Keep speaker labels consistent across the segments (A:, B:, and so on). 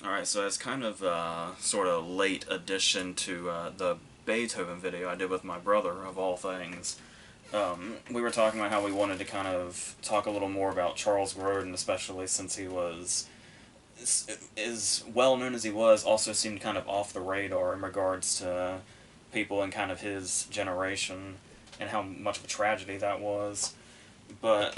A: Alright, so as kind of sort of late addition to the Beethoven video I did with my brother, of all things, we were talking about how we wanted to kind of talk a little more about Charles Grodin, especially since he was, as well known as he was, also seemed kind of off the radar in regards to people in kind of his generation and how much of a tragedy that was. But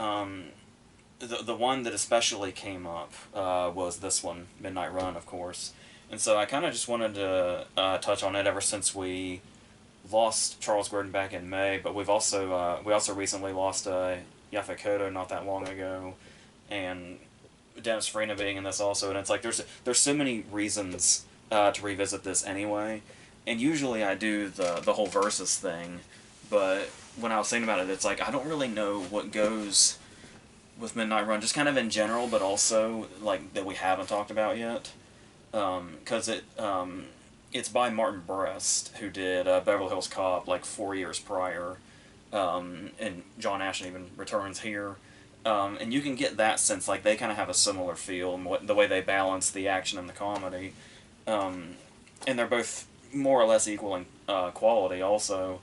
A: the one that especially came up was this one, Midnight Run, of course. And so I kind of just wanted to touch on it ever since we lost Charles Grodin back in May, but we also recently lost Yaphet Kotto not that long ago, and Dennis Farina being in this also. And it's like there's so many reasons to revisit this anyway. And usually I do the whole versus thing, but when I was thinking about it, it's like I don't really know what goes with Midnight Run, just kind of in general, but also like that we haven't talked about yet, because it's by Martin Brest, who did Beverly Hills Cop like 4 years prior, and John Ashton even returns here, and you can get that sense like they kind of have a similar feel and the way they balance the action and the comedy, and they're both more or less equal in quality also,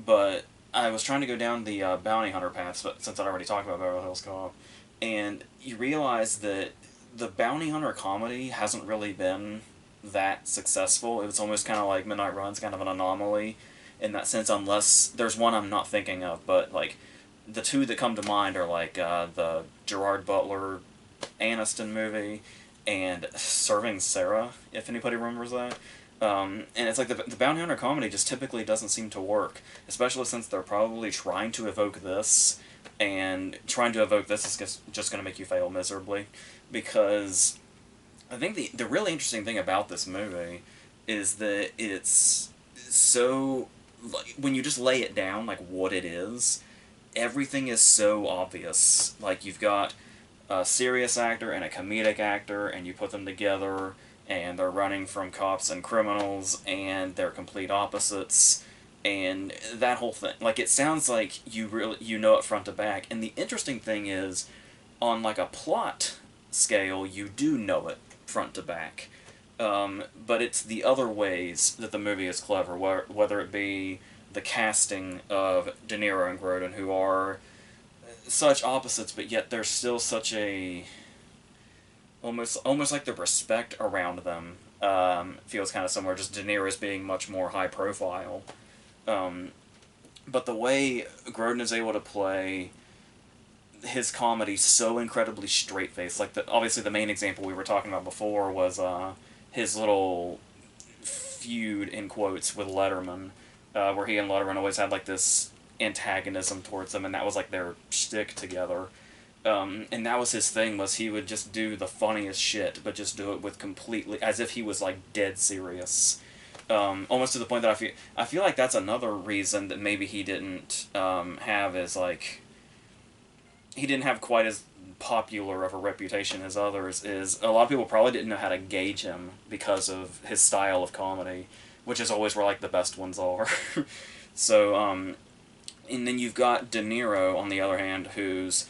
A: but I was trying to go down the bounty hunter path, since I'd already talked about Beverly Hills Cop, and you realize that the bounty hunter comedy hasn't really been that successful. It's almost kind of like Midnight Run's kind of an anomaly in that sense, unless there's one I'm not thinking of, but like the two that come to mind are like the Gerard Butler Aniston movie and Serving Sarah, if anybody remembers that. And it's like the bounty hunter comedy just typically doesn't seem to work, especially since they're probably trying to evoke this, and trying to evoke this is just going to make you fail miserably, because I think the really interesting thing about this movie is that it's so, like, when you just lay it down, like what it is, everything is so obvious. Like you've got a serious actor and a comedic actor, and you put them together, and they're running from cops and criminals, and they're complete opposites, and that whole thing. Like it sounds like you know it front to back. And the interesting thing is, on like a plot scale, you do know it front to back. But it's the other ways that the movie is clever, whether it be the casting of De Niro and Grodin, who are such opposites, but yet there's still such a almost like the respect around them feels kind of similar. Just De Niro's being much more high profile, but the way Grodin is able to play his comedy so incredibly straight faced, like obviously the main example we were talking about before was his little feud in quotes with Letterman, where he and Letterman always had like this antagonism towards them, and that was like their shtick together. And that was his thing, was he would just do the funniest shit, but just do it with completely, as if he was like dead serious. Almost to the point that I feel like that's another reason that maybe he didn't have as like, he didn't have quite as popular of a reputation as others, is a lot of people probably didn't know how to gauge him because of his style of comedy, which is always where like the best ones are. So, and then you've got De Niro on the other hand, who's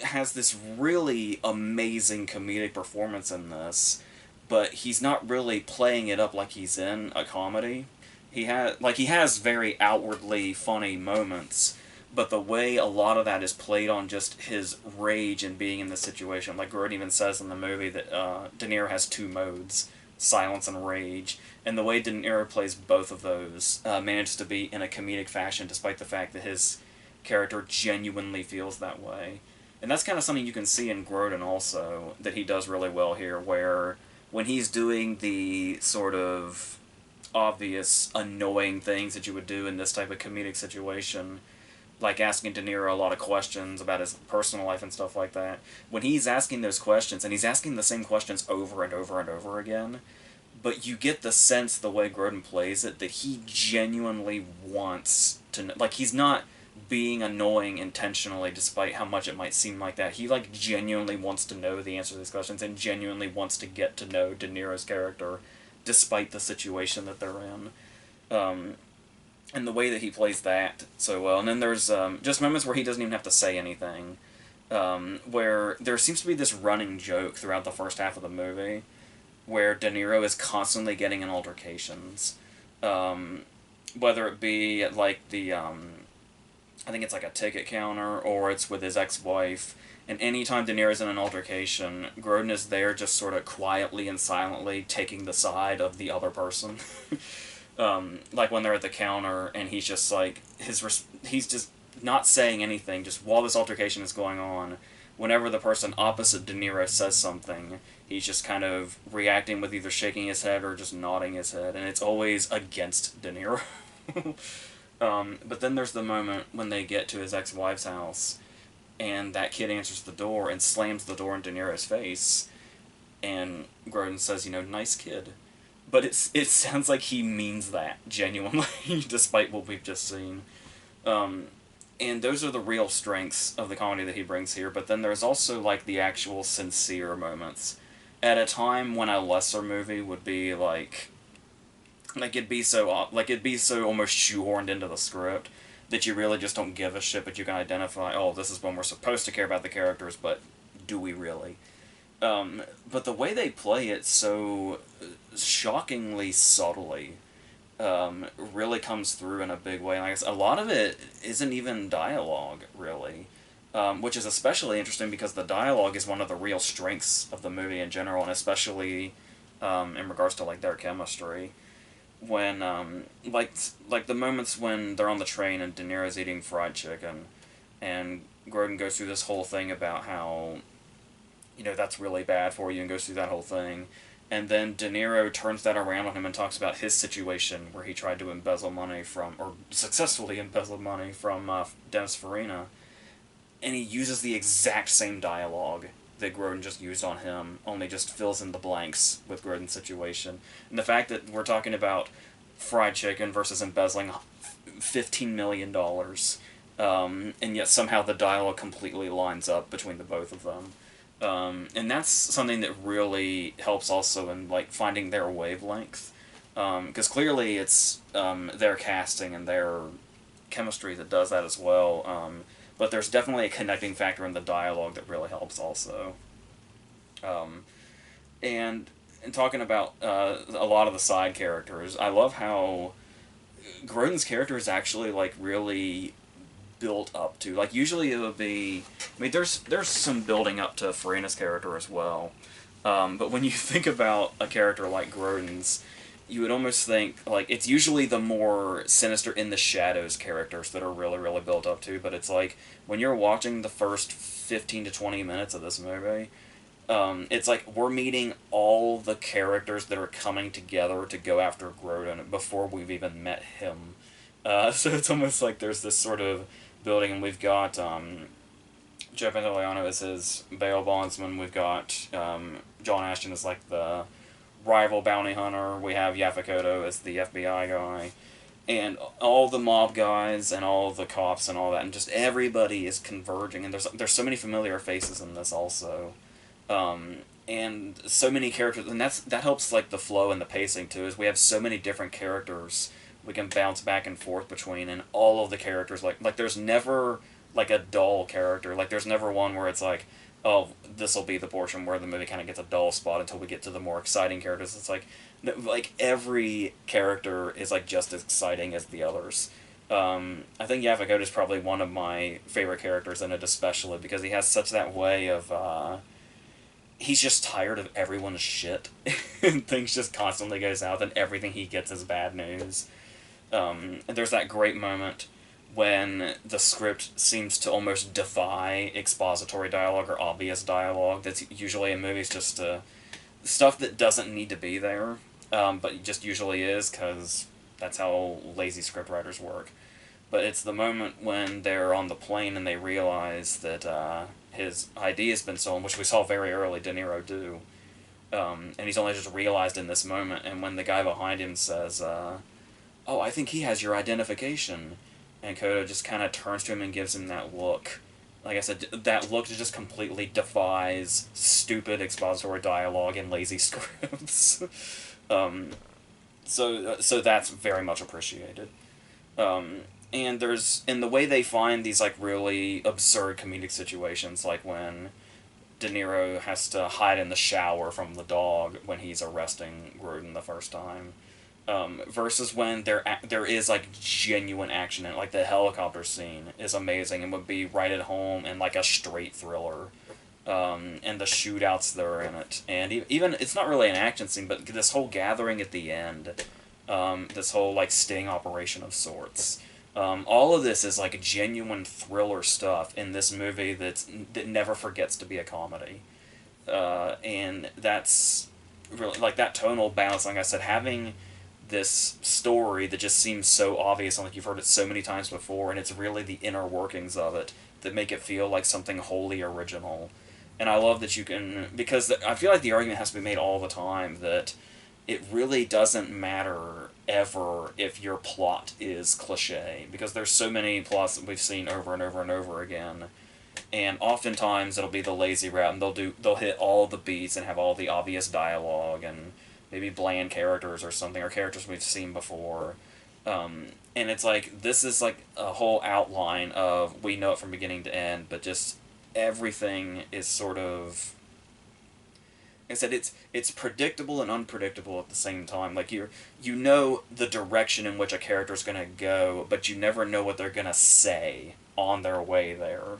A: has this really amazing comedic performance in this, but he's not really playing it up like he's in a comedy. He has very outwardly funny moments, but the way a lot of that is played on just his rage and being in the situation. Like Gordon even says in the movie that De Niro has two modes, silence and rage, and the way De Niro plays both of those manages to be in a comedic fashion, despite the fact that his character genuinely feels that way. And that's kind of something you can see in Grodin also, that he does really well here, where when he's doing the sort of obvious, annoying things that you would do in this type of comedic situation, like asking De Niro a lot of questions about his personal life and stuff like that, when he's asking those questions, and he's asking the same questions over and over and over again, but you get the sense, the way Grodin plays it, that he genuinely wants to know. Like, he's not being annoying intentionally, despite how much it might seem like that. He, like, genuinely wants to know the answer to these questions, and genuinely wants to get to know De Niro's character, despite the situation that they're in. And the way that he plays that so well. And then there's just moments where he doesn't even have to say anything. where there seems to be this running joke throughout the first half of the movie where De Niro is constantly getting in altercations. Um, Whether it be at like I think it's like a ticket counter, or it's with his ex-wife. And anytime De Niro's in an altercation, Grodin is there just sort of quietly and silently taking the side of the other person. Like when they're at the counter and he's just like, he's just not saying anything, just while this altercation is going on. Whenever the person opposite De Niro says something, he's just kind of reacting with either shaking his head or just nodding his head, and it's always against De Niro. But then there's the moment when they get to his ex-wife's house, and that kid answers the door and slams the door in De Niro's face, and Grodin says, nice kid. But it sounds like he means that, genuinely, despite what we've just seen. And those are the real strengths of the comedy that he brings here, but then there's also, like, the actual sincere moments. At a time when a lesser movie would be, it'd be so almost shoehorned into the script that you really just don't give a shit, but you can identify, oh, this is when we're supposed to care about the characters, but do we really? But the way they play it so shockingly subtly really comes through in a big way. Like I said, a lot of it isn't even dialogue, really, which is especially interesting because the dialogue is one of the real strengths of the movie in general, and especially in regards to like their chemistry. When like the moments when they're on the train and De Niro's eating fried chicken, and Grodin goes through this whole thing about how that's really bad for you, and goes through that whole thing. And then De Niro turns that around on him and talks about his situation where he tried to embezzle money from, or successfully embezzled money from Dennis Farina. And he uses the exact same dialogue that Grodin just used on him, only just fills in the blanks with Grodin's situation. And the fact that we're talking about fried chicken versus embezzling $15 million, and yet somehow the dialogue completely lines up between the both of them. And that's something that really helps also in like finding their wavelength, because clearly it's their casting and their chemistry that does that as well. But there's definitely a connecting factor in the dialogue that really helps also. Um, and talking about a lot of the side characters, I love how Grodin's character is actually like really built up to. Like usually it would be, I mean, there's some building up to Farina's character as well. But when you think about a character like Grodin's, you would almost think, like, it's usually the more sinister in the shadows characters that are really, really built up to, but it's like, when you're watching the first 15 to 20 minutes of this movie, it's like we're meeting all the characters that are coming together to go after Grodin before we've even met him. So it's almost like there's this sort of building, and we've got Joe Pantoliano as his bail bondsman, we've got John Ashton as like the rival bounty hunter, we have Yaphet Kotto as the FBI guy, and all the mob guys and all the cops and all that, and just everybody is converging, and there's so many familiar faces in this also, and so many characters, and that helps like the flow and the pacing too, is we have so many different characters we can bounce back and forth between, and all of the characters, like there's never like a dull character, like there's never one where it's like, oh, this will be the portion where the movie kind of gets a dull spot until we get to the more exciting characters. It's like every character is like just as exciting as the others. I think Yaphet Kotto is probably one of my favorite characters in it, especially because he has such that way of he's just tired of everyone's shit, and things just constantly go south, and everything he gets is bad news. And there's that great moment when the script seems to almost defy expository dialogue or obvious dialogue that's usually in movies, just stuff that doesn't need to be there, but just usually is, because that's how lazy scriptwriters work. But it's the moment when they're on the plane and they realize that his ID has been stolen, which we saw very early De Niro do, and he's only just realized in this moment, and when the guy behind him says, oh, I think he has your identification, and Kotto just kind of turns to him and gives him that look. Like I said, that look just completely defies stupid expository dialogue and lazy scripts. So that's very much appreciated. and there's in the way they find these like really absurd comedic situations, like when De Niro has to hide in the shower from the dog when he's arresting Grodin the first time, versus when there is like genuine action in it. Like the helicopter scene is amazing and would be right at home and like a straight thriller. And the shootouts that are in it, and even it's not really an action scene, but this whole gathering at the end, this whole like sting operation of sorts. All of this is like genuine thriller stuff in this movie that never forgets to be a comedy, and that's really like that tonal balance. Like I said, having this story that just seems so obvious and like you've heard it so many times before, and it's really the inner workings of it that make it feel like something wholly original. And I love that you can, because I feel like the argument has to be made all the time that it really doesn't matter ever if your plot is cliche, because there's so many plots that we've seen over and over and over again, and oftentimes it'll be the lazy route, and they'll hit all the beats and have all the obvious dialogue and maybe bland characters or something, or characters we've seen before. And it's like this is like a whole outline of we know it from beginning to end, but just everything is sort of, like I said, it's predictable and unpredictable at the same time. Like you know the direction in which a character is going to go, but you never know what they're going to say on their way there,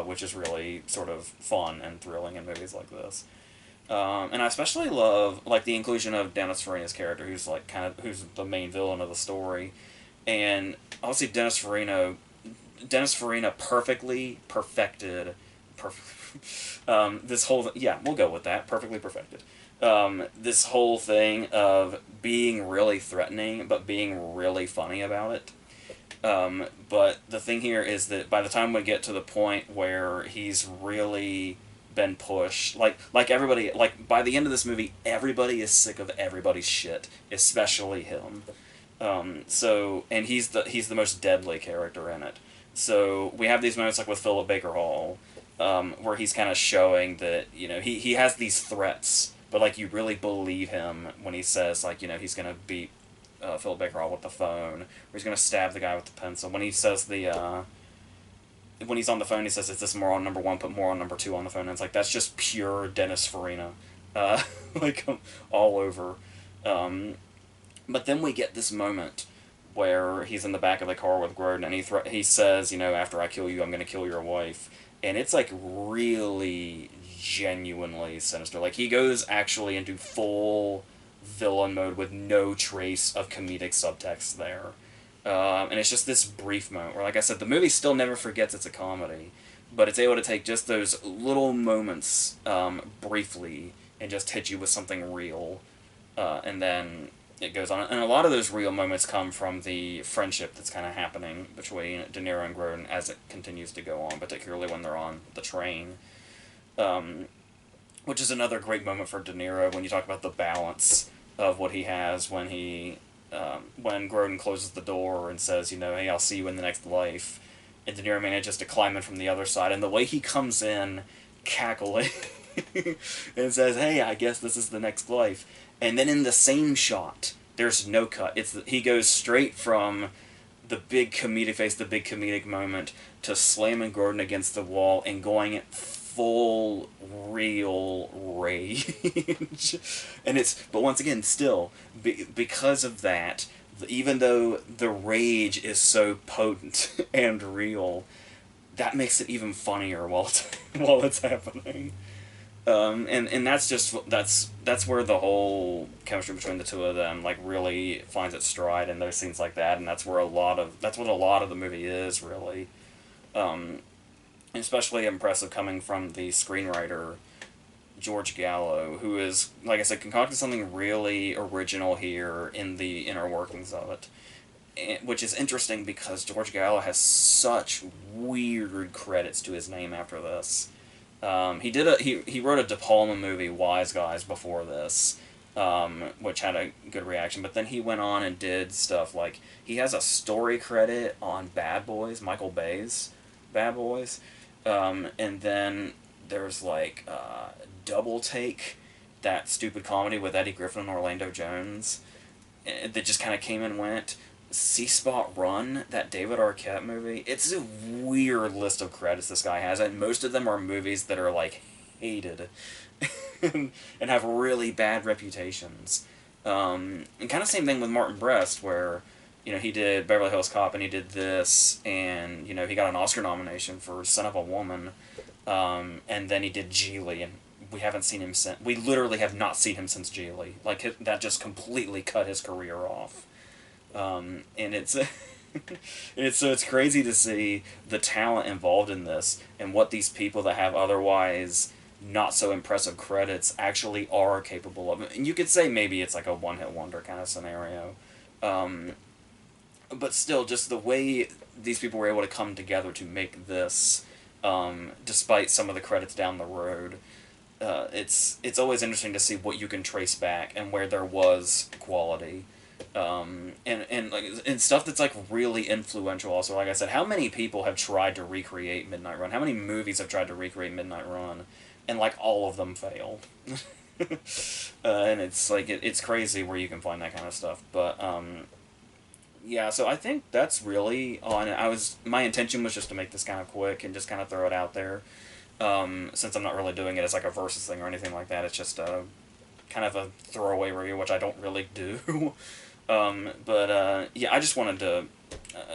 A: which is really sort of fun and thrilling in movies like this. And I especially love like the inclusion of Dennis Farina's character, who's like who's the main villain of the story, and obviously Dennis Farina perfectly perfected this whole, yeah, we'll go with that, perfectly perfected, this whole thing of being really threatening but being really funny about it. But the thing here is that by the time we get to the point where he's really been pushed, like everybody, like by the end of this movie, everybody is sick of everybody's shit, especially him. And he's the most deadly character in it. So we have these moments like with Philip Baker Hall, where he's kind of showing that, he has these threats, but like you really believe him when he says like, he's gonna beat Philip Baker Hall with the phone, or he's gonna stab the guy with the pencil. When he says when he's on the phone, he says, "Is this moron number one? Put moron number two on the phone." And it's like that's just pure Dennis Farina, like all over. But then we get this moment where he's in the back of the car with Grodin, and he says, "After I kill you, I'm going to kill your wife," and it's like really genuinely sinister. Like he goes actually into full villain mode with no trace of comedic subtext there. And it's just this brief moment where, like I said, the movie still never forgets it's a comedy, but it's able to take just those little moments briefly and just hit you with something real, and then it goes on. And a lot of those real moments come from the friendship that's kind of happening between De Niro and Grodin as it continues to go on, particularly when they're on the train, which is another great moment for De Niro when you talk about the balance of what he has when Grodin closes the door and says, "Hey, I'll see you in the next life," and De Niro manages to climb in from the other side, and the way he comes in cackling and says, "Hey, I guess this is the next life," and then in the same shot, there's no cut. He goes straight from the big comedic face, the big comedic moment, to slamming Grodin against the wall and going full real rage. But once again, still, because of that, even though the rage is so potent and real, that makes it even funnier while it's happening. And that's where the whole chemistry between the two of them like really finds its stride in those scenes like that, and that's what a lot of the movie is really. Especially impressive coming from the screenwriter George Gallo, who is, like I said, concocted something really original here in the inner workings of it, which is interesting because George Gallo has such weird credits to his name after this. He wrote a De Palma movie, Wise Guys, before this, which had a good reaction, but then he went on and did stuff like, he has a story credit on Bad Boys, Michael Bay's Bad Boys, and then there's like Double Take, that stupid comedy with Eddie Griffin and Orlando Jones, that just kind of came and went. See Spot Run, that David Arquette movie, it's a weird list of credits this guy has, and most of them are movies that are, like, hated and have really bad reputations. And kind of same thing with Martin Brest, where, you know, he did Beverly Hills Cop and he did this, and, you know, he got an Oscar nomination for Son of a Woman, and then he did Geely, and we haven't seen him since. We literally have not seen him since Geely. Like, that just completely cut his career off. And it's it's crazy to see the talent involved in this and what these people that have otherwise not so impressive credits actually are capable of. And you could say maybe it's like a one-hit wonder kind of scenario, um, but still, just the way these people were able to come together to make this, despite some of the credits down the road. It's always interesting to see what you can trace back and where there was quality, and like and stuff that's like really influential. Also, like I said, how many people have tried to recreate Midnight Run? How many movies have tried to recreate Midnight Run, and like all of them fail. And it's like it's crazy where you can find that kind of stuff. But yeah, so I think that's really on. My intention was just to make this kind of quick and just kind of throw it out there. Since I'm not really doing it as like a versus thing or anything like that, it's just kind of a throwaway review, which I don't really do. But yeah, I just wanted to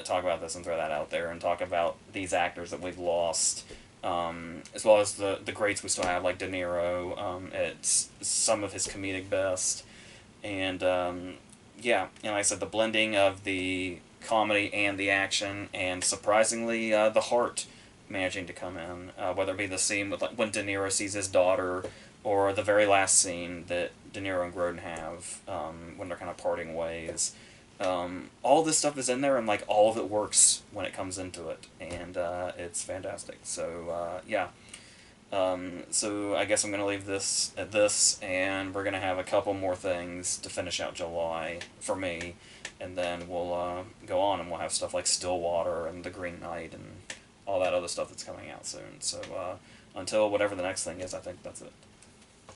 A: talk about this and throw that out there and talk about these actors that we've lost, as well as the greats we still have, like De Niro at some of his comedic best. And yeah, and like I said, the blending of the comedy and the action, and surprisingly, the heart managing to come in, whether it be the scene with like when De Niro sees his daughter, or the very last scene that De Niro and Grodin have when they're kind of parting ways. All this stuff is in there, and like all of it works when it comes into it, and it's fantastic. So yeah. So I guess I'm gonna leave this at this, and we're gonna have a couple more things to finish out July for me, and then we'll go on and we'll have stuff like Stillwater and The Green Knight and all that other stuff that's coming out soon. So until whatever the next thing is, I think that's it.